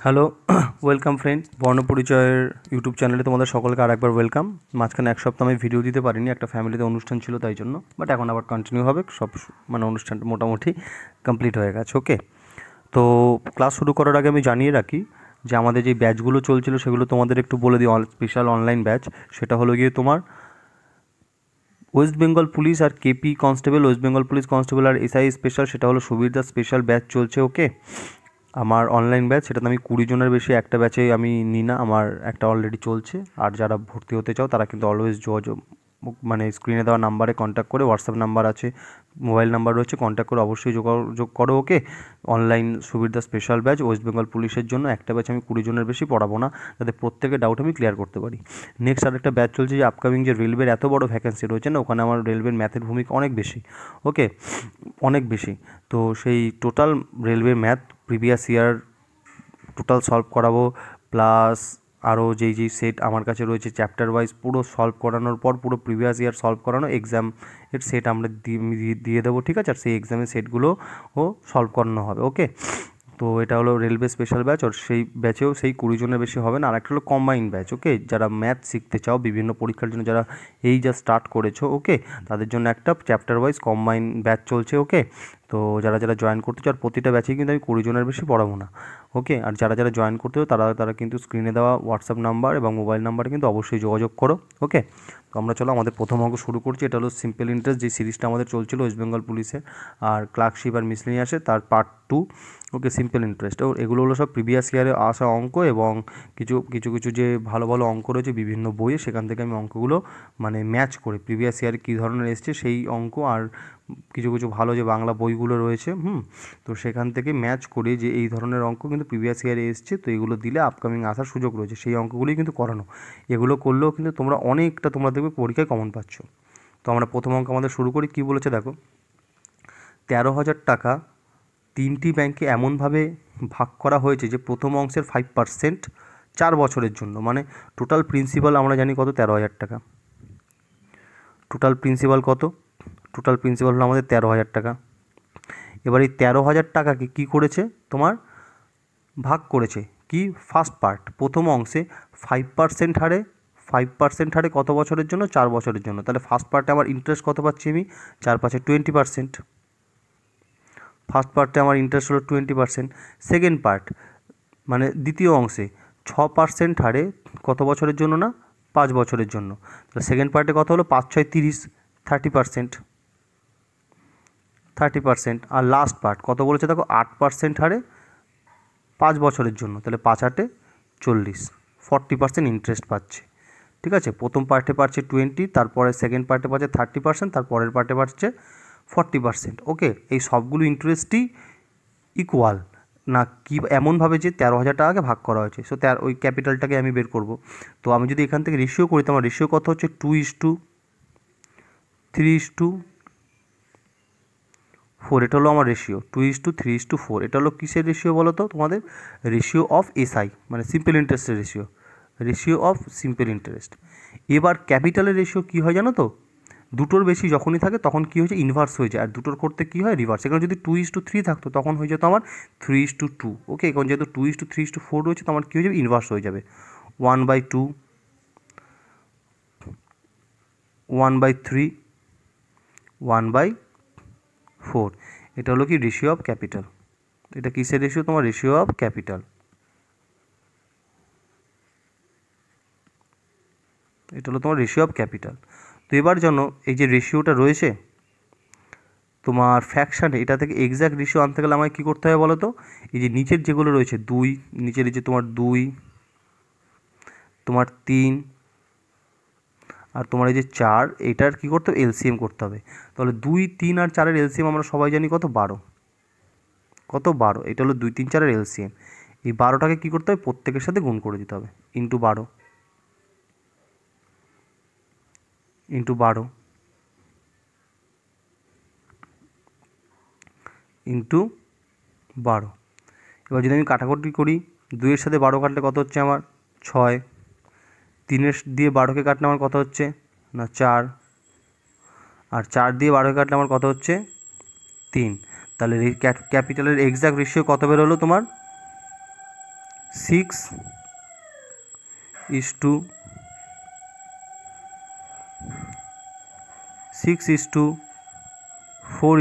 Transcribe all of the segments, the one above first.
Hello welcome friend, বর্ণপরিচয়ের YouTube চ্যানেলে তোমাদের সকলকে আরেকবার ওয়েলকাম। মাঝখানে এক সপ্তাহ আমি ভিডিও দিতে পারিনি, একটা ফ্যামিলিতে অনুষ্ঠান ছিল তাই জন্য, বাট এখন আবার কন্টিনিউ হবে সব, মানে অনুষ্ঠানটা মোটামুটি কমপ্লিট হয়ে গেছে। ওকে, তো ক্লাস শুরু করার আগে আমি জানিয়ে রাখি যে আমাদের যে ব্যাচগুলো চলছিল সেগুলো তোমাদের একটু বলে দিই। স্পেশাল অনলাইন ব্যাচ, সেটা হলো গিয়ে তোমার ওয়েস্ট বেঙ্গল পুলিশ আর KP constable, West Bengal police constable আর এসআই স্পেশাল, সেটা হলো সুবিধা স্পেশাল ব্যাচ চলছে। ওকে, আমার অনলাইন ব্যাচ, সেটাতে আমি 20 জনের বেশি একটা ব্যাচে আমি নিই না, আমার একটা অলরেডি চলছে। আর যারা ভর্তি হতে চাও তারা কিন্তু অলওয়েজ যোগাযোগ, মানে স্ক্রিনে দেওয়া নাম্বারে কন্ট্যাক্ট করে, হোয়াটসঅ্যাপ নাম্বার আছে, মোবাইল নাম্বার রয়েছে, কন্ট্যাক্ট করে অবশ্যই যোগাযোগ করো। ওকে, অনলাইন সুবিধা স্পেশাল ব্যাচ ওয়েস্ট বেঙ্গল পুলিশের জন্য একটা ব্যাচ আমি 20 জনের বেশি পড়াবো না, যাতে প্রত্যেকের ডাউট আমি ক্লিয়ার করতে পারি। নেক্সট আরেকটা ব্যাচ চলছে যে আপকামিং যে রেলওয়ের এত বড় ভ্যাকেন্সি রয়েছে না, ওখানে আমার রেলওয়ের ম্যাথের ভূমিকা অনেক বেশি। ওকে, অনেক বেশি। তো সেই total railway math previous year total solve করাবো, প্লাস আরও যেই সেট আমার কাছে রয়েছে চ্যাপ্টার ওয়াইজ পুরো সলভ করানোর পর পুরো প্রিভিয়াস ইয়ার সলভ করানো এক্সামের সেট আমরা দিয়ে দেবো, ঠিক আছে? আর সেই এক্সামের সেটগুলো সলভ করানো হবে। ওকে, তো এটা হলো রেলওয়ে স্পেশাল ব্যাচ, আর সেই ব্যাচেও সেই 20 জনের বেশি হবে না। আর একটা হলো কম্বাইন ব্যাচ। ওকে, যারা ম্যাথ শিখতে চাও বিভিন্ন পরীক্ষার জন্য, যারা এই যা স্টার্ট করেছো, ওকে, তাদের জন্য একটা চ্যাপ্টার ওয়াইজ কম্বাইন ব্যাচ চলছে। ওকে, তো যারা যারা জয়েন করতে চাও, আর প্রতিটা ব্যাচেই কিন্তু আমি 20 জনের বেশি পড়াবো না। ওকে, আর যারা যারা জয়েন করতে চাও তারা কিন্তু স্ক্রিনে দেওয়া হোয়াটসঅ্যাপ নাম্বার এবং মোবাইল নাম্বারে কিন্তু অবশ্যই যোগাযোগ করো। ওকে, তো আমরা চলো আমাদের প্রথম অঙ্ক শুরু করছি। এটা হলো সিম্পল ইন্টারেস্ট, যে সিরিজটা আমাদের চলছিল ওয়েস্ট বেঙ্গল পুলিশের আর ক্লার্কশিপ আর মিসলেনিয়াসে, তার পার্ট 2। ওকে, সিম্পল ইন্টারেস্ট, এগুলো হলো সব প্রিভিয়াস ইয়ারে আসা অঙ্ক, এবং কিছু কিছু কিছু যে ভালো ভালো অঙ্ক রয়েছে বিভিন্ন বইয়ে, সেখান থেকে আমি অঙ্কগুলো মানে ম্যাচ করে প্রিভিয়াস ইয়ারে কী ধরনের এসছে সেই অঙ্ক, আর কিছু কিছু ভালো যে বাংলা বইগুলো রয়েছে, তো সেখান থেকে ম্যাচ করে যে এই ধরনের অঙ্ক কিন্তু প্রিভিয়াস ইয়ারে এসছে, তো এগুলো দিলে আপকামিং আসার সুযোগ রয়েছে, সেই অঙ্কগুলোই কিন্তু করানো। এগুলো করলেও কিন্তু তোমরা দেখবে পরীক্ষায় কমন পাচ্ছ। তো আমরা প্রথম অঙ্ক আমাদের শুরু করি। কী বলেছে দেখো, 13,000 টাকা 3টি ব্যাংকে এমনভাবে ভাগ করা হয়েছে যে প্রথম অংশের 5% 4 বছরের জন্য, মানে টোটাল প্রিন্সিপাল আমরা জানি কত, 13,000 টাকা। টোটাল প্রিন্সিপাল কত? টোটাল প্রিন্সিপাল হলো আমাদের 13,000 টাকা। এবার এই 13,000 টাকাকে কী করেছে, তোমার ভাগ করেছে কি, ফার্স্ট পার্ট প্রথম অংশে 5% হারে, 5% হারে কত বছরের জন্য, 4 বছরের জন্য। তাহলে ফার্স্ট পার্টে আমার ইন্টারেস্ট কত পাচ্ছি আমি, 4×5 20%। ফার্স্ট পার্টে আমার ইন্টারেস্ট হলো 20%। সেকেন্ড পার্ট মানে দ্বিতীয় অংশে 6% হারে কত বছরের জন্য না, 5 বছরের জন্য। তাহলে সেকেন্ড পার্টে কত হলো, 5×6 30, 30%। 30%। আর লাস্ট পার্ট কত বলেছে দেখো, 8% হারে 5 বছরের জন্য। তাহলে 5×8 40, 40% ইন্টারেস্ট পাচ্ছে। ঠিক আছে, প্রথম পার্টে পাচ্ছে 20, তারপরে সেকেন্ড পার্টে পাচ্ছে 30%, তারপরের পার্টে পাচ্ছে 40%। ওকে, এই সবগুলো ইন্টারেস্টই ইকুয়াল না, কি এমনভাবে যে 13,000 টাকাকে ভাগ করা হয়েছে। সো ওই ক্যাপিটালটাকে আমি বের করব। তো আমি যদি এখান থেকে রেশিও করি, তো আমার রেশিও কত হচ্ছে, 2:3:4। এটা হলো আমার রেশিও 2:3:4। এটা হলো কিসের রেশিও বলো তো, তোমাদের রেশিও অফ এসআই, মানে সিম্পল ইন্টারেস্টের ratio, ratio of simple interest. এবার ক্যাপিটালের রেশিও কী হয় জানো তো, দুটোর বেশি যখনই থাকে তখন কী হয়েছে, ইনভার্স হয়ে যায়, আর দুটোর করতে কী হয়, রিভার্স। এখানে যদি 2:3 থাকতো তখন হয়ে যেত আমার 3:2। ওকে, এখন যেহেতু 2:3:4 রয়েছে, তো আমার কী হয়ে যাবে, ইনভার্স হয়ে যাবে, 1/2, 1/3, 1/4। এটা হলো কি, রেশিও অফ ক্যাপিটাল। এটা কিসের রেশিও, তোমার রেশিও অফ ক্যাপিটাল। এটা হলো তোমার রেশিও অফ ক্যাপিটাল। তো এবার জানো, এই যে রেশিওটা রয়েছে তোমার ফ্র্যাকশানে, এটা থেকে এক্স্যাক্ট রেশিও আনতে গেলে আমায় কী করতে হবে বলো তো, এই যে নিচের যেগুলো রয়েছে 2, নিচের এই যে তোমার 2, তোমার 3, আর তোমার এই যে 4, এটার কী করতে হবে, এলসিএম করতে হবে। তাহলে 2, 3 আর 4-এর এলসিএম আমরা সবাই জানি কত, 12। কত, 12। এটা হলো 2, 3, 4-এর এলসিএম। এই 12টাকে কী করতে হবে, প্রত্যেকের সাথে গুণ করে দিতে হবে, ইন্টু 12, ইন্টু 12, ইন্টু 12। এবার যদি আমি কাটাকুটি করি, 2-এর সাথে 12 কাটলে কত হচ্ছে আমার, 6। 3-এর দিয়ে 12কে কাটলে আমার কত হচ্ছে না, 4। আর 4 দিয়ে 12কে কাটলে আমার কত হচ্ছে, 3। তাহলে ক্যাপিটালের এক্স্যাক্ট রেশিও কত বেরোলো তোমার, 6:4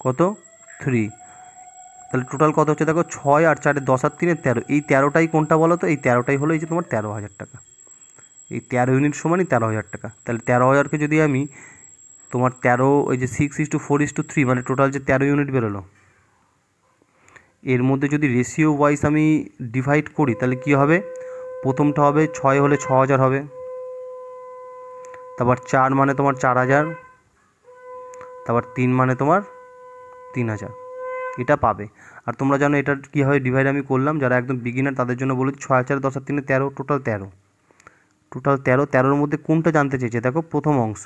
কত 3। তাহলে টোটাল কত হচ্ছে দেখো 6 আর 4 10 আর 3 13। এই 13টাই কোনটা বলো তো? এই 13টাই হলো এই যে তোমার 13,000 টাকা। এই 13 ইউনিট সমানই 13,000 টাকা। তাহলে 13,000কে যদি আমি তোমার 13 ওই যে 6:4:3 মানে টোটাল যে 13 ইউনিট বেরোলো, এর মধ্যে যদি রেশিও ওয়াইজ আমি ডিভাইড করি তাহলে কী হবে? প্রথমটা হবে 6 হলে 6,000 হবে, তারপর 4 মানে তোমার 4,000, তারপর 3 মানে তোমার 3,000, এটা পাবে। আর তোমরা জানো এটা কীভাবে ডিভাইড আমি করলাম, যারা একদম বিগিনার তাদের জন্য বলেছি 6 আর 4 10 আর 3 13, টোটাল 13 মধ্যে কোনটা জানতে চেয়েছে দেখো? প্রথম অংশ।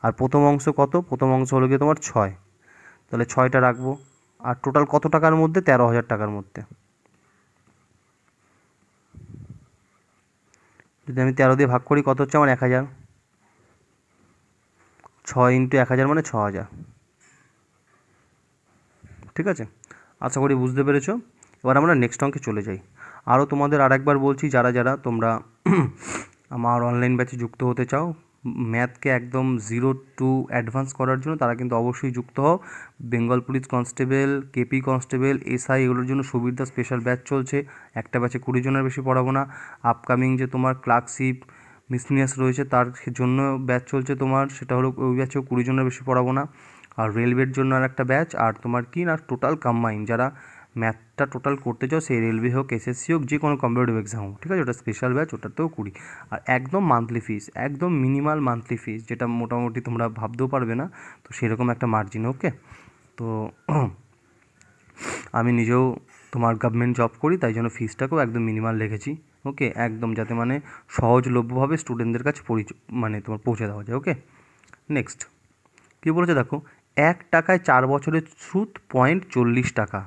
আর প্রথম অংশ কত? প্রথম অংশ হলো গিয়ে তোমার 6, তাহলে 6টা রাখবো। আর টোটাল কত টাকার মধ্যে? 13,000 টাকার মধ্যে। যদি আমি 13 দিয়ে ভাগ করি কত হচ্ছে আমার? 1,000। 6 × 1,000 মানে 6,000। ঠিক আছে, আশা করি বুঝতে পেরেছো। এবার আমরা নেক্সট অঙ্কে চলে যাই। আরও তোমাদের আরেকবার বলছি, যারা যারা তোমরা আমার অনলাইন ব্যাচে যুক্ত হতে চাও ম্যাথকে একদম 0 টু অ্যাডভান্স করার জন্য, তারা কিন্তু অবশ্যই যুক্ত হও। Bengal police constable, KP constable, SI এগুলোর জন্য সুবিধা স্পেশাল ব্যাচ চলছে। একটা ব্যাচে 20 জনের বেশি পড়াবো না। আপকামিং যে তোমার ক্লার্কশিপ মিসলিনিয়াস রয়েছে তার জন্য ব্যাচ চলছে তোমার, সেটা হলো ওই ব্যাচেও 20 জনের বেশি পড়াবো না। আর রেলওয়ের জন্য আর একটা ব্যাচ। আর তোমার কি না টোটাল কম্বাইন যারা ম্যাথটা টোটাল করতে চাও, সেই রেলওয়ে হোক, এসএসসি হোক, যে কোনো কম্পিটিটিভ এক্সাম হোক, ঠিক আছে, ওটা স্পেশাল ব্যাচ, ওটাতেও 20। আর একদম মান্থলি ফিস, একদম মিনিমাল মান্থলি ফিস, যেটা মোটামুটি তোমরা ভাবতেও পারবে না, তো সেরকম একটা মার্জিন। ওকে, তো আমি নিজেও তোমার গভর্নমেন্ট জব করি, তাই জন্য ফিসটাকেও একদম মিনিমাল রেখেছি। ওকে, একদম যাতে মানে সহজলভ্যভাবে স্টুডেন্টদের কাছে মানে তোমার পৌঁছে দেওয়া যায়। ওকে, নেক্সট কী বলেছে দেখো? 1 টাকায় 4 বছরের সুদ 0.40 টাকা।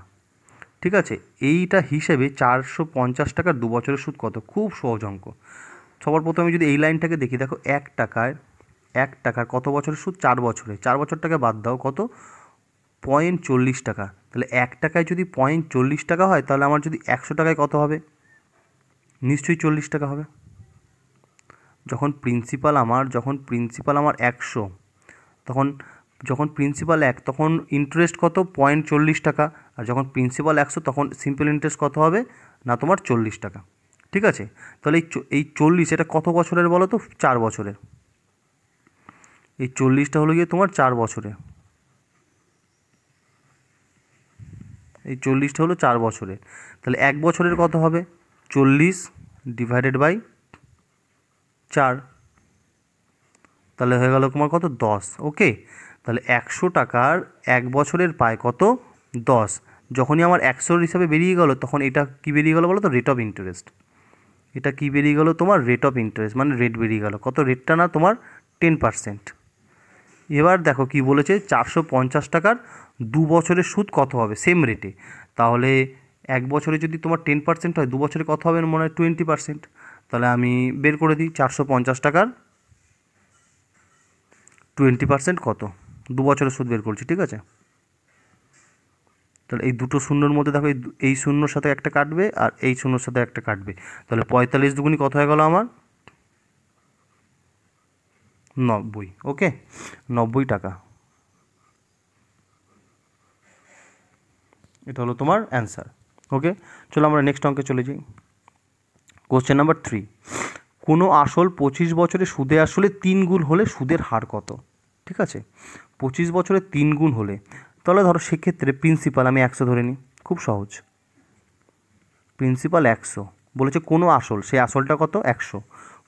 ঠিক আছে, এইটা হিসেবে 450 টাকার 2 বছরের সুদ কত? খুব সহজ অঙ্ক। সবার প্রথমে যদি এই লাইনটাকে দেখি, দেখো 1 টাকার কত বছরের সুদ? 4 বছরে। 4 বছরটাকে বাদ দাও, কত? 0.40 টাকা। তাহলে 1 টাকায় যদি 0.40 টাকা হয়, তাহলে আমার যদি 100 টাকায় কত হবে? নিশ্চয়ই 40 টাকা হবে। যখন প্রিন্সিপাল আমার 100, যখন প্রিন্সিপাল 1 তখন ইন্টারেস্ট কত? 0.40 টাকা। আর যখন প্রিন্সিপাল 100 তখন সিম্পল ইন্টারেস্ট কত হবে না তোমার? 40 টাকা। ঠিক আছে, তাহলে এই 40 এটা কত বছরের বলো তো? 4 বছরের। এই 40টা হলো গিয়ে তোমার 4 বছরের। এই 40টা হলো 4 বছরের। তাহলে 1 বছরের কত হবে? 40 ডিভাইডেড বাই 4, তাহলে হয়ে গেল তোমার কত? 10। ওকে, তাহলে 100 টাকার 1 বছরের পায় কত? 10। যখনই আমার 100 হিসাবে বেরিয়ে গেল, তখন এটা কি বেরিয়ে গেল বলো তো? Rate of interest. এটা কি বেরিয়ে গেল তোমার? রেট অফ ইন্টারেস্ট, মানে রেট বেরিয়ে গেল। কত রেটটা? না তোমার 10%। এবার দেখো কি বলেছে, 450 টাকার 2 বছরের সুদ কত হবে সেম রেটে। তাহলে 1 বছরে যদি তোমার 10% হয়, 2 বছরে কত হবে মনে হয়? 20%। তাহলে আমি বের করে দিই, 450 টাকার 20% কত? 2 বছরের সুদ বের করছি। ঠিক আছে, তাহলে এই দুটো শূন্যর মধ্যে দেখো, এই শূন্যর সাথে একটা কাটবে আর এই শূন্যর সাথে একটা কাটবে, তাহলে 45 দুগুনি কত হয়ে গেল আমার? 90। ওকে, 90 টাকা। এটা হলো তোমার অ্যান্সার। ওকে, চলো আমরা নেক্সট অঙ্কে চলে যাই। কোশ্চেন নাম্বার 3, কোনো আসল 25 বছরে সুদে আসলে 3 গুণ হলে সুদের হার কত? ঠিক আছে, 25 বছরে 3 গুণ হলে, তাহলে ধরো সেক্ষেত্রে প্রিন্সিপাল আমি 100 ধরে নিই, খুব সহজ। প্রিন্সিপাল 100 বলেছে, কোনো আসল, সেই আসলটা কত? 100।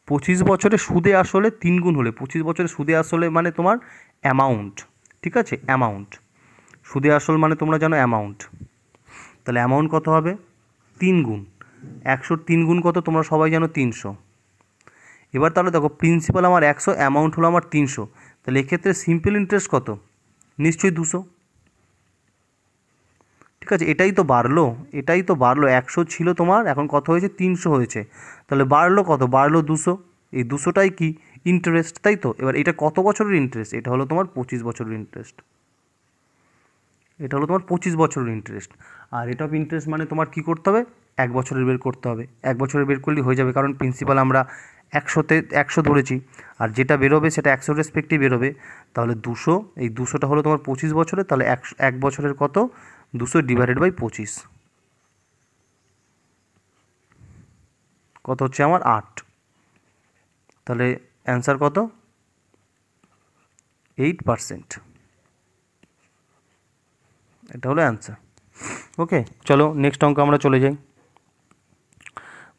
25 বছরে সুদে আসলে 3 গুণ হলে, 25 বছরে সুদে আসলে মানে তোমার অ্যামাউন্ট। ঠিক আছে, অ্যামাউন্ট, সুদে আসল মানে তোমরা জানো অ্যামাউন্ট। তাহলে অ্যামাউন্ট কত হবে? 3 গুণ। 100 3 গুণ কত? তোমরা সবাই জানো 300। এবার তাহলে দেখো, প্রিন্সিপাল আমার 100, অ্যামাউন্ট হলো আমার 300, তাহলে এক্ষেত্রে সিম্পল ইন্টারেস্ট কত? নিশ্চয়ই 200। ঠিক আছে, এটাই তো বাড়লো। 100 ছিল তোমার, এখন কত হয়েছে? 300 হয়েছে, তাহলে বাড়লো কত? বাড়লো 200। এই 200টাই কি? ইন্টারেস্ট, তাই তো। এবার এটা কত বছরের ইন্টারেস্ট? এটা হলো তোমার 25 বছরের ইন্টারেস্ট। এটা হলো তোমার 25 বছরের ইন্টারেস্ট। আর রেট অফ ইন্টারেস্ট মানে তোমার কী করতে হবে? 1 বছরের বের করতে হবে। 1 বছরের বের করলেই হয়ে যাবে, কারণ প্রিন্সিপাল আমরা 100 ধরেছি, আর যেটা বেরোবে সেটা 100 রেসপেক্টেই বেরোবে। তাহলে 200, এই 200টা হলো তোমার 25 বছরে, তাহলে 1 বছরের কত, 200 ডিভাইডেড বাই 25, কত হচ্ছে আমার 8। তাহলে অ্যান্সার কত, 8%। এটা হলো অ্যান্সার। ওকে, চলো নেক্সট অঙ্ক আমরা চলে যাই।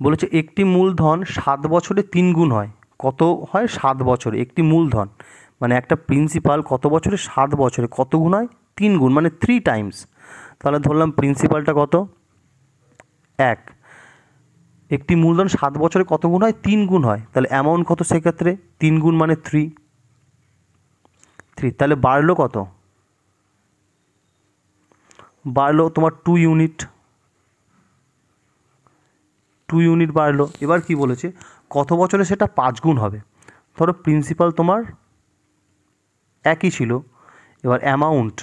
বলেছে একটি মূলধন 7 বছরে 3 গুণ হয়। কত হয় 7 বছরে একটি মূলধন, মানে একটা প্রিন্সিপাল কত বছরে, 7 বছরে কত গুণ হয়, 3 গুণ, মানে 3 টাইমস। তাহলে ধরলাম প্রিন্সিপালটা কত, 1। একটি মূলধন 7 বছরে কত গুণ হয়, 3 গুণ হয়। তাহলে অ্যামাউন্ট কত সেক্ষেত্রে, 3 গুণ মানে 3। তাহলে বাড়লো কত, বাড়লো তোমার 2 ইউনিট, 2 ইউনিট বাড়লো। এবার কি বলেছে, কত বছরে সেটা 5 গুণ হবে। ধরো প্রিন্সিপাল তোমার একই ছিল, এবার অ্যামাউন্ট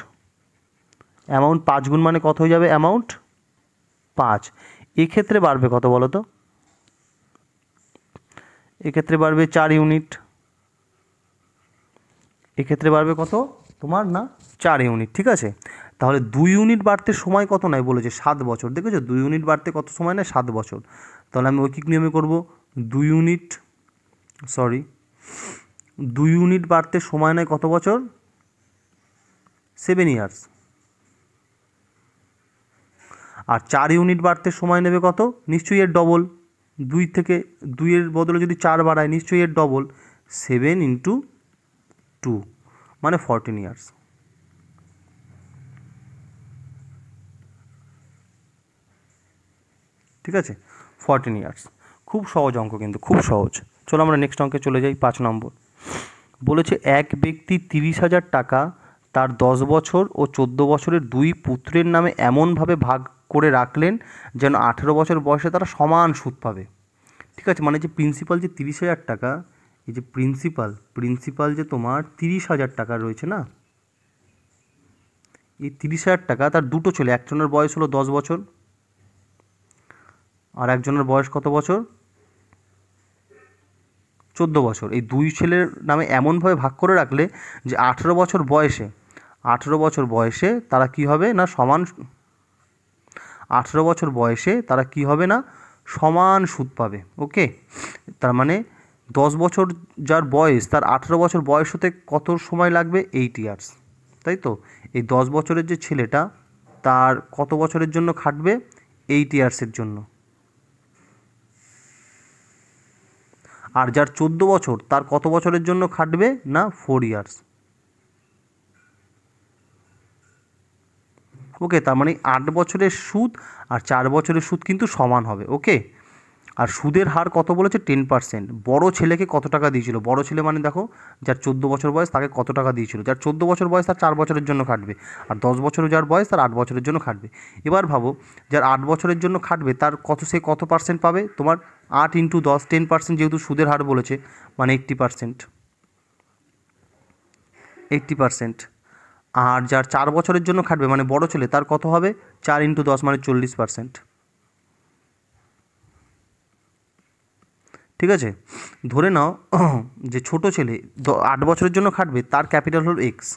5 গুণ মানে কত হয়ে যাবে, অ্যামাউন্ট 5। এক্ষেত্রে বাড়বে কত বলো তো, এক্ষেত্রে বাড়বে 4 ইউনিট, এক্ষেত্রে বাড়বে কত তোমার, না 4 ইউনিট, ঠিক আছে। তাহলে 2 ইউনিট বাড়তে সময় কত নেয় বলেছে, 7 বছর। দেখেছো 2 ইউনিট বাড়তে কত সময় নেয়, 7 বছর। তাহলে আমি ঐকিক নিয়মে করব, 2 ইউনিট বাড়তে সময় নেয় কত বছর, 7 ইয়ার্স। আর 4 ইউনিট বাড়তে সময় নেবে কত, নিশ্চয়ই এর ডবল, 2 এর বদলে যদি 4 বাড়ায় নিশ্চয়ই এর ডবল, 7 × 2 মানে 14 ইয়ার্স। ঠিক আছে, 14 ইয়ার্স। খুব সহজ অঙ্ক, কিন্তু খুব সহজ। চলো আমরা নেক্সট অঙ্কে চলে যাই, 5 নম্বর। বলেছে এক ব্যক্তি 30,000 টাকা তার 10 বছর ও 14 বছরের 2 পুত্রের নামে এমনভাবে ভাগ করে রাখলেন যেন 18 বছর বয়সে তারা সমান সুদ পাবে। ঠিক আছে, মানে যে প্রিন্সিপাল যে 30,000 টাকা, এই যে প্রিন্সিপাল যে তোমার 30,000 টাকা রয়েছে না, এই 30,000 টাকা তার দুটো ছেলে, একজনের বয়স হলো 10 বছর আর একজনের বয়স কত বছর, 14 বছর। এই 2 ছেলের নামে এমনভাবে ভাগ করে রাখলে যে 18 বছর বয়সে তারা কি হবে না, 18 বছর বয়সে তারা কি হবে না, সমান সুদ পাবে। ওকে, তার মানে 10 বছর যার বয়স, তার 18 বছর বয়স হতে কত সময় লাগবে, 8 ইয়ার্স, তাই তো। এই 10 বছরের যে ছেলেটা, তার কত বছরের জন্য খাটবে, 8 ইয়ার্সের জন্য। আর যার 14 বছর, তার কত বছরের জন্য খাটবে না, 4 ইয়ার্স। ওকে, তার মানে 8 বছরের সুদ আর 4 বছরের সুদ কিন্তু সমান হবে। ওকে, আর সুদের হার কত বলেছে, 10%। বড় ছেলেকে কত টাকা দিয়েছিল, বড় ছেলে মানে দেখো যার 14 বছর বয়স তাকে কত টাকা দিয়েছিল, যার 14 বছর বয়স তার 4 বছরের জন্য খাটবে, আর 10 বছরের যার বয়স তার 8 বছরের জন্য খাটবে। এবার ভাবো যার 8 বছরের জন্য খাটবে তার সে কত পার্সেন্ট পাবে, তোমার 8 × 10, 10%, যেহেতু সুদের হার বলেছে মানে 80%। আর যার 4 বছরের জন্য খাটবে মানে বড় ছেলে, তার কত হবে, 4 × 10 মানে 40%। ঠিক আছে, ধরে নাও যে ছোট ছেলে 8 বছরের জন্য খাটবে, তার ক্যাপিটাল হল এক্স,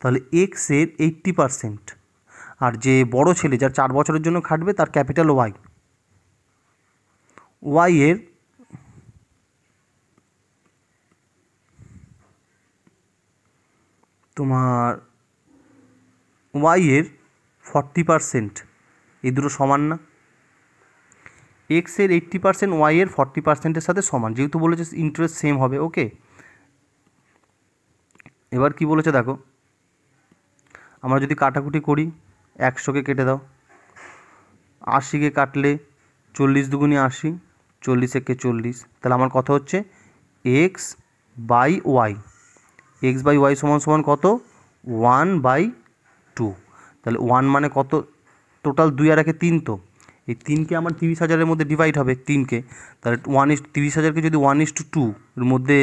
তাহলে এক্সের 80%। আর যে বড় ছেলে যার 4 বছরের জন্য খাটবে, তার ক্যাপিটাল ওয়াই এর তোমার 40%। এই দুটো সমান না, এক্সের 80% ওয়াইয়ের 40%-এর সাথে সমান, যেহেতু বলেছে ইন্টারেস্ট সেম হবে। ওকে, এবার কি বলেছে দেখো, আমরা যদি কাটাকুটি করি, 100কে কেটে দাও, 80কে কাটলে 40 দুগুণে 80, 40 একে 40, তাহলে আমার কথা হচ্ছে x/y, x/y সমান কত, 1/2। তাহলে 1 মানে কত, টোটাল 2 আর 1 3, তো এই 3কে আমার 30,000-এর মধ্যে ডিভাইড হবে, 3কে, তাহলে 30,000-কে যদি 1:2 এর মধ্যে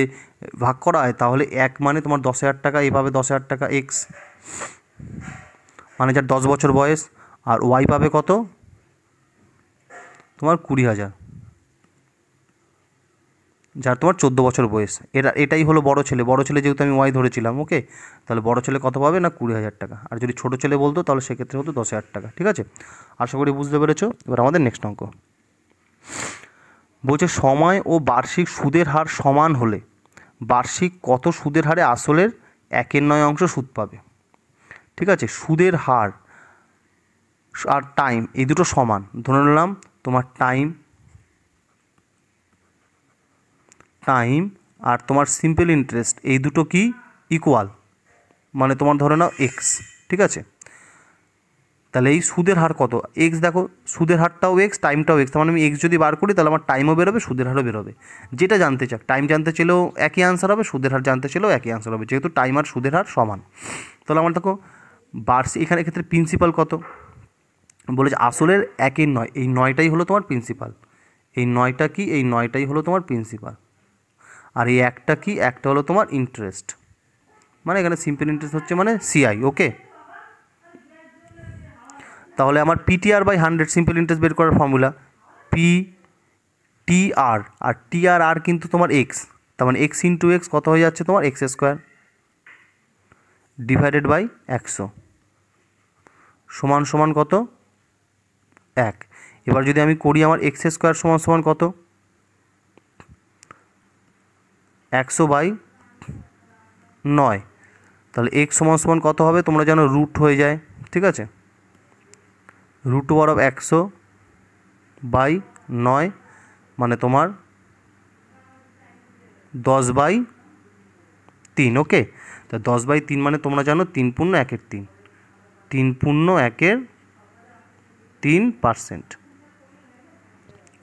ভাগ করা হয়, তাহলে 1 মানে তোমার 10,000 টাকা, এভাবে 10,000 টাকা এক্স, মানে যার 10 বছর বয়স, আর ওয়াই পাবে কত, তোমার 20,000, যার তোমার 14 বছর বয়স। এটাই হলো বড় ছেলে। বড় ছেলে যেহেতু আমি ওয়াই ধরেছিলাম, ওকে, তাহলে বড় ছেলে কত পাবে না 20,000 টাকা। আর যদি ছোটো ছেলে বলতো তাহলে সেক্ষেত্রে হতো 10,000 টাকা। ঠিক আছে, আশা করি বুঝতে পেরেছো। এবার আমাদের নেক্সট অঙ্ক বলছে, সময় ও বার্ষিক সুদের হার সমান হলে বার্ষিক কত সুদের হারে আসলের 1/9 সুদ পাবে। ঠিক আছে, সুদের হার আর টাইম এই দুটো সমান। ধরে নিলাম তোমার টাইম আর তোমার সিম্পল ইন্টারেস্ট এই দুটো কি ইকুয়াল, মানে তোমার ধরে নাও এক্স। ঠিক আছে, তাহলে এই সুদের হার কত, এক্স। দেখো সুদের হারটাও এক্স, টাইমটাও এক্স, তার মানে আমি এক্স যদি বার করি তাহলে আমার টাইমও বেরোবে, সুদের হারও বেরোবে। যেটা জানতে চাক, টাইম জানতে চাইলেও একই আনসার হবে, সুদের হার জানতে চাইলেও একই আনসার হবে, যেহেতু টাইম আর সুদের হার সমান। তাহলে আমার দেখো বার্ষিক, এখানে ক্ষেত্রে প্রিন্সিপাল কত বলেছে, আসলের 1/9, এই 9টাই হলো তোমার প্রিন্সিপাল। এই 9টা কি, এই 9টাই হলো তোমার প্রিন্সিপাল। আর এই একটা কি, একটা হলো তোমার ইন্টারেস্ট, মানে এখানে সিম্পল ইন্টারেস্ট হচ্ছে মানে সিআই। ওকে, তাহলে আমার পিটিআর বাই 100 সিম্পল ইন্টারেস্ট বের করার ফর্মুলা টিআর, আর টিআর কিন্তু তোমার এক্স, তার মানে এক্স ইন্টু এক্স কত হয়ে যাচ্ছে তোমার এক্স স্কোয়ার ডিভাইডেড বাই 100 সমান সমান কত 1। এবার যদি আমি করি আমার এক্স স্কোয়ার সমান সমান কত 100/9, তাহলে এক্স সমান সমান কত হবে তোমরা জানো রুট হয়ে যায়। ঠিক আছে, √100/9 মানে তোমার 10/3। ওকে, তা 10/3 মানে তোমরা জানো 3 পূর্ণ 1/3, 3 পূর্ণ 1/3%।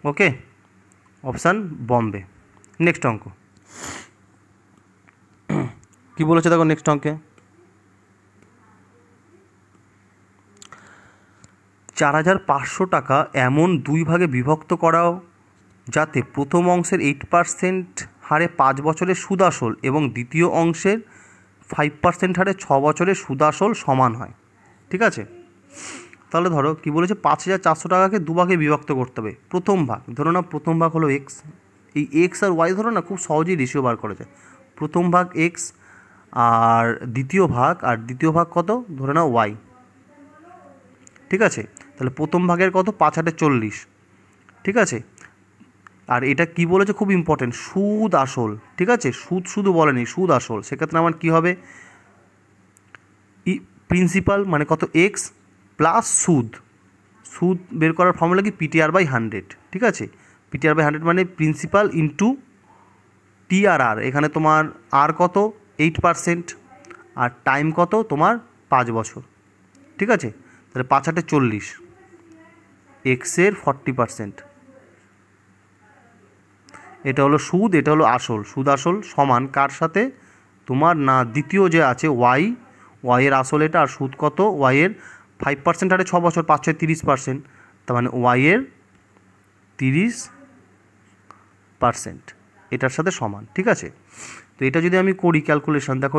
ওকে, অপশান বম্বে। নেক্সট অঙ্ক কী বলেছে দেখো, নেক্সট অঙ্কে 4,500 টাকা এমন দুই ভাগে বিভক্ত করাও যাতে প্রথম অংশের 8% হারে 5 বছরের সুদ আসল এবং দ্বিতীয় অংশের 5% হারে 6 বছরের সুদ আসল সমান হয়। ঠিক আছে, তাহলে ধরো কী বলেছে, 5,400 টাকাকে দুভাগে বিভক্ত করতে হবে। প্রথম ভাগ ধরো না, প্রথম ভাগ হলো এক্স, এই এক্স আর ওয়াই ধরো না খুব সহজেই রেশিও বার করা যায়। প্রথম ভাগ এক্স আর দ্বিতীয় ভাগ কত ধরে নাও ওয়াই। ঠিক আছে, তাহলে প্রথম ভাগের কত 5/40। ঠিক আছে, আর এটা কি বলেছে খুব ইম্পর্টেন্ট, সুদ আসল। ঠিক আছে, সুদ শুধু বলেনি, সুদ আসল। সেক্ষেত্রে আমার কী হবে, প্রিন্সিপাল মানে কত এক্স প্লাস সুদ বের করার ফর্মুলা কি PTR/100। ঠিক আছে, PTR/100 মানে প্রিন্সিপাল ইন্টু TRR। এখানে তোমার আর কত 8% আর টাইম কত তোমার 5 বছর। ঠিক আছে, তাহলে 5/40, এক্সের 40%। এটা হলো সুদ, এটা হলো আসল। সুদ আসল সমান কার সাথে তোমার না দ্বিতীয় যে আছে ওয়াইয়ের আসল এটা, আর সুদ কত ওয়াইয়ের 5% হারে 6 বছর, 5 6 30%, তার মানে ওয়াইয়ের 30% এটার সাথে সমান। ঠিক আছে, তো এটা যদি আমি করি ক্যালকুলেশন, দেখো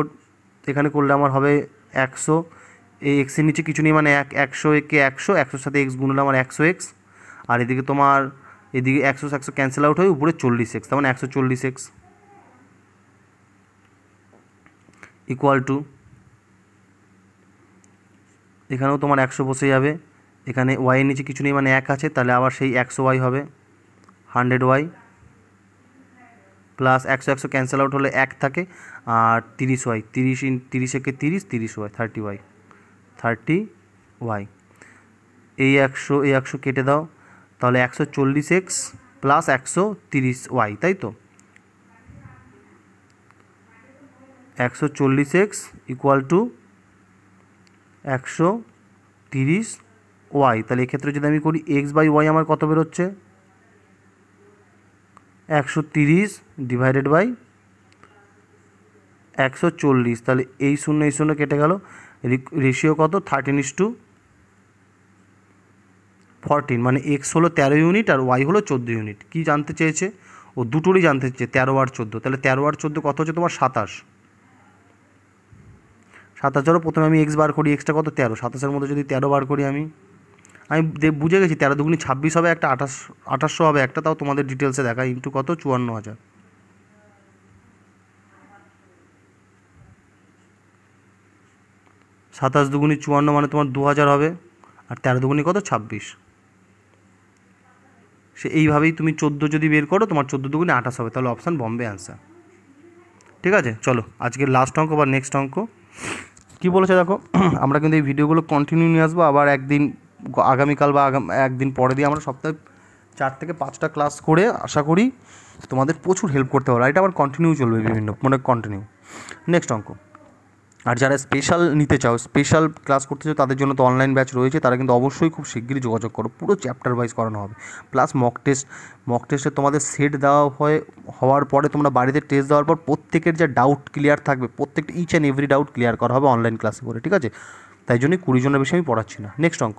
এখানে করলে আমার হবে 100, এই এক্সের নিচে কিছু নেই মানে 100 একে 100 সাথে এক্স গুণলে আমার 100x, আর এদিকে তোমার এদিকে 100 ক্যান্সেল আউট হয়ে উপরে 40x, তার মানে 140x ইকুয়াল টু, এখানেও তোমার 100 বসে যাবে, এখানে ওয়াইয়ের নিচে কিছু নেই মানে 1 আছে, তাহলে আবার সেই 100y হবে 100y প্লাস 100 ক্যান্সেল আউট হলে 1 থাকে, আর 30y, 30 একে 30y 30y। এই 100 কেটে দাও, তাহলে 140x প্লাস 130y, তাই তো 140x ইকুয়াল টু 130y। তাহলে এক্ষেত্রে যদি আমি করি x/y আমার কত বেরোচ্ছে 130 ডিভাইডেড বাই 140, তাহলে এই শূন্য কেটে গেল, রেশিও কত 13:14, মানে এক্স হলো 13 ইউনিট আর ওয়াই হলো 14 ইউনিট। কি জানতে চেয়েছে ও, দুটোরই জানতে চেয়েছে 13 আর 14, তাহলে 13 আর 14 কত হচ্ছে তোমার 27। প্রথমে আমি এক্স বার করি, এক্সটা কত 13, 27-এর মধ্যে যদি 13 বার করি আমি, আমি বুঝে গেছি 13 দুগুনি 26 হবে একটা, 2800 হবে একটা, তাও তোমাদের ডিটেলসে দেখা ইন্টু কত 54,000। 27 দুগুনি 54 মানে তোমার 2000 হবে, আর 13 দুগুনি কত 26। সে এইভাবেই তুমি 14 যদি বের করো তোমার 14 দুগুনি 28 হবে, তাহলে অপশান বম্বে অ্যান্সার। ঠিক আছে, চলো আজকের লাস্ট অঙ্ক বা নেক্সট অঙ্ক কী বলেছে দেখো। আমরা কিন্তু এই ভিডিওগুলো কন্টিনিউ নিয়ে আসবো, আবার একদিন আগামীকাল বা একদিন পরে দিয়ে আমরা সপ্তাহে 4 থেকে 5টা ক্লাস করে আশা করি তোমাদের প্রচুর হেল্প করতে পারো। এটা আবার কন্টিনিউ চলবে বিভিন্ন মানে কন্টিনিউ। নেক্সট অঙ্ক, আর যারা স্পেশাল নিতে চাও, স্পেশাল ক্লাস করতে চাও, তাদের জন্য তো অনলাইন ব্যাচ রয়েছে, তারা কিন্তু অবশ্যই খুব শিগগিরই যোগাযোগ করো। পুরো চ্যাপ্টার ওয়াইজ করানো হবে, প্লাস মক টেস্টে তোমাদের সেট দেওয়া হওয়ার পরে তোমরা বাড়িতে টেস্ট দেওয়ার পর প্রত্যেকের যে ডাউট ক্লিয়ার থাকবে, প্রত্যেকটা each and every doubt clear করা হবে অনলাইন ক্লাসে করে। ঠিক আছে, তাই জন্যই 20 জনের বেশি আমি পড়াচ্ছি না। নেক্সট অঙ্ক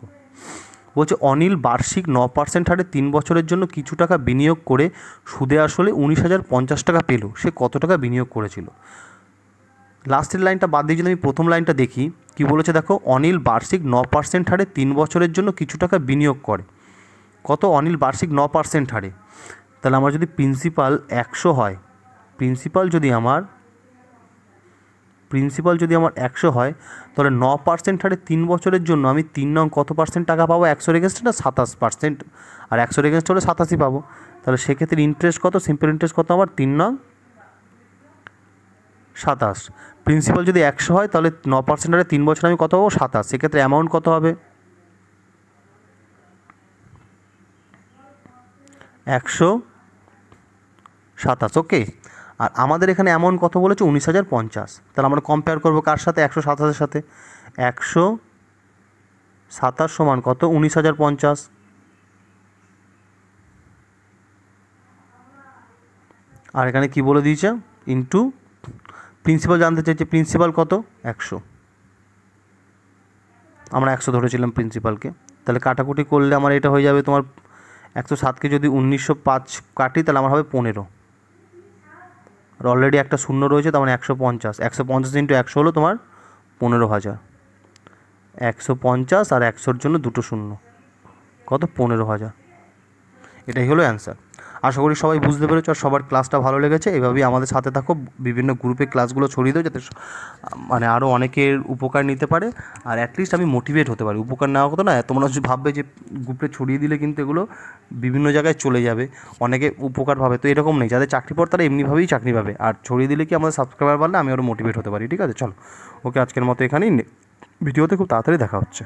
বলছে অনিল বার্ষিক 9% হারে 3 বছরের জন্য কিছু টাকা বিনিয়োগ করে সুদে আসলে 19,050 টাকা পেল, সে কত টাকা বিনিয়োগ করেছিল। লাস্টের লাইনটা বাদ দিয়ে যদি আমি প্রথম লাইনটা দেখি, কি বলেছে দেখো, অনিল বার্ষিক 9% হারে 3 বছরের জন্য কিছু টাকা বিনিয়োগ করে। কত? অনিল বার্ষিক 9% হারে। তাহলে আমার যদি প্রিন্সিপাল 100 হয়, প্রিন্সিপাল যদি আমার 100 হয়, তাহলে 9% হারে 3 বছরের জন্য আমি 3 নং কত পার্সেন্ট টাকা পাবো? 100 এগেনস্টে না 27%, আর 100 এগেনস্ট হলে 87 পাবো। তাহলে সেক্ষেত্রে ইন্টারেস্ট কত? সিম্পল ইন্টারেস্ট কত আমার? 3 নং 27। প্রিন্সিপাল যদি 100 হয় তাহলে 9% হারে 3 বছর আমি কত পাবো? 27। সেক্ষেত্রে অ্যামাউন্ট কত হবে? 127। ওকে, আর আমাদের এখানে অ্যামাউন্ট কত বলেছে? 19,050। তাহলে আমরা কম্পেয়ার করবো কার সাথে? 127-এর সাথে। 127 সমান কত? 19,050। আর এখানে কি বলে দিয়েছে? ইন্টু প্রিন্সিপাল জানতে চাইছে, প্রিন্সিপাল কত? 100। আমরা 100 ধরেছিলাম প্রিন্সিপালকে। তাহলে কাটাকুটি করলে আমার এটা হয়ে যাবে তোমার 107কে যদি 1905 কাটি তাহলে আমার হবে 15। আর অলরেডি একটা শূন্য রয়েছে, তার মানে 150। 150 ইন্টু 100 হলো তোমার 15,000। 150 আর 100-র জন্য দুটো শূন্য, কত? 15,000। এটাই হলো অ্যান্সার। আশা করি সবাই বুঝতে পেরেছো আর সবার ক্লাসটা ভালো লেগেছে। এভাবেই আমাদের সাথে থাকো, বিভিন্ন গ্রুপে ক্লাসগুলো ছড়িয়ে দাও, যাতে মানে আরও অনেকের উপকার নিতে পারে, আর অ্যাটলিস্ট আমি মোটিভেট হতে পারি। উপকার নেওয়া কথা না, তোমরা যদি ভাববে যে গ্রুপে ছড়িয়ে দিলে কিন্তু এগুলো বিভিন্ন জায়গায় চলে যাবে, অনেকে উপকার পাবে, তো এরকম নেই। যাদের চাকরি পর তারা এমনিভাবেই চাকরি পাবে, আর ছড়িয়ে দিলে কি আমাদের সাবস্ক্রাইবার বাড়লে আমি আরও মোটিভেট হতে পারি। ঠিক আছে, চলো ওকে, আজকের মতো এখানেই, ভিডিওতে খুব তাড়াতাড়ি দেখা হচ্ছে।